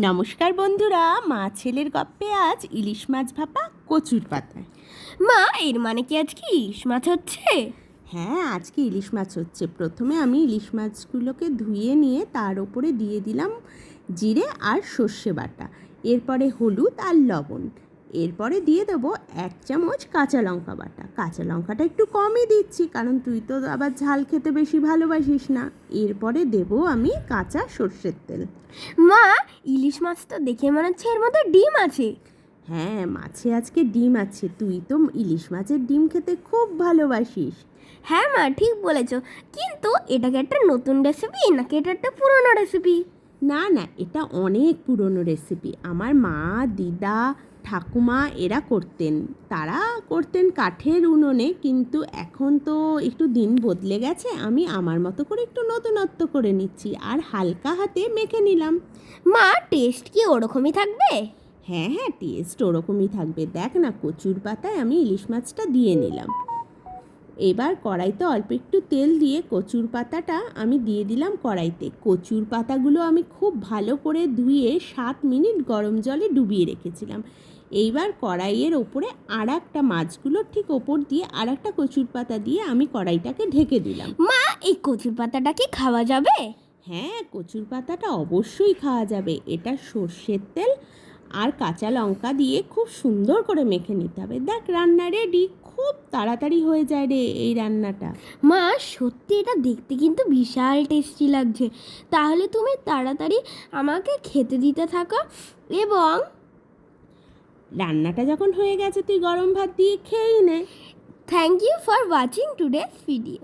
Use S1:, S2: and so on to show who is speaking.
S1: নমস্কার বন্ধুরা, মা ছেলের গপ্পে আজ ইলিশ মাছ ভাপা কচুর পাতায়।
S2: মা, এর মানে কি আজকে ইলিশ মাছ হচ্ছে?
S1: হ্যাঁ, আজকে ইলিশ মাছ হচ্ছে। প্রথমে আমি ইলিশ মাছগুলোকে ধুয়ে নিয়ে তার ওপরে দিয়ে দিলাম জিরে আর সর্ষে বাটা, এরপরে হলুদ আর লবণ, এরপরে দিয়ে দেবো 1 চামচ কাঁচা লঙ্কা বাটা। কাঁচা লঙ্কাটা একটু কমই দিচ্ছি, কারণ তুই তো আবার ঝাল খেতে বেশি ভালোবাসিস না। এরপরে দেবো আমি কাঁচা সর্ষের তেল।
S2: মা, ইলিশ মাছ তো দেখে মনে হচ্ছে এর মধ্যে ডিম আছে।
S1: হ্যাঁ, মাছে আজকে ডিম আছে। তুই তো ইলিশ মাছের ডিম খেতে খুব ভালোবাসিস।
S2: হ্যাঁ মা, ঠিক বলেছো। কিন্তু এটা কি একটা নতুন রেসিপি নাকি এটা একটা পুরনো রেসিপি?
S1: না না, এটা অনেক পুরনো রেসিপি। আমার মা, দিদা, ঠাকুমা এরা করতেন। তারা করতেন কাঠের উনুনে, কিন্তু এখন তো একটু দিন বদলে গেছে। আমি আমার মতো করে একটু নতুনত্ব করে নিচ্ছি আর হালকা হাতে মেখে নিলাম।
S2: মা, টেস্ট কি ওরকমই থাকবে?
S1: হ্যাঁ হ্যাঁ, টেস্ট ওরকমই থাকবে। দেখ না, কচুর পাতায় আমি ইলিশ মাছটা দিয়ে নিলাম। এবার কড়াইতে অল্প একটু তেল দিয়ে কচুর পাতাটা আমি দিয়ে দিলাম কড়াইতে। কচুর পাতাগুলো আমি খুব ভালো করে ধুয়ে 7 মিনিট গরম জলে ডুবিয়ে রেখেছিলাম। এইবার কড়াইয়ের ওপরে আর একটা মাছগুলো ঠিক ওপর দিয়ে আর একটা কচুর পাতা দিয়ে আমি কড়াইটাকে ঢেকে দিলাম।
S2: মা, এই কচুর পাতাটা কি খাওয়া যাবে?
S1: হ্যাঁ, কচুর পাতাটা অবশ্যই খাওয়া যাবে। এটা সর্ষের তেল আর কাঁচা লঙ্কা দিয়ে খুব সুন্দর করে মেখে নিতে হবে। দেখ, রান্না রেডি। খুব তাড়াতাড়ি হয়ে যায় রে এই রান্নাটা।
S2: মা, সত্যি এটা দেখতে কিন্তু বিশাল টেস্টি লাগছে। তাহলে তুমি তাড়াতাড়ি আমাকে খেতে দিতে থাকো, এবং
S1: রান্নাটা যখন হয়ে গেছে তুই গরম ভাত দিয়ে খেয়েই নে।
S2: Thank you for watching today's video.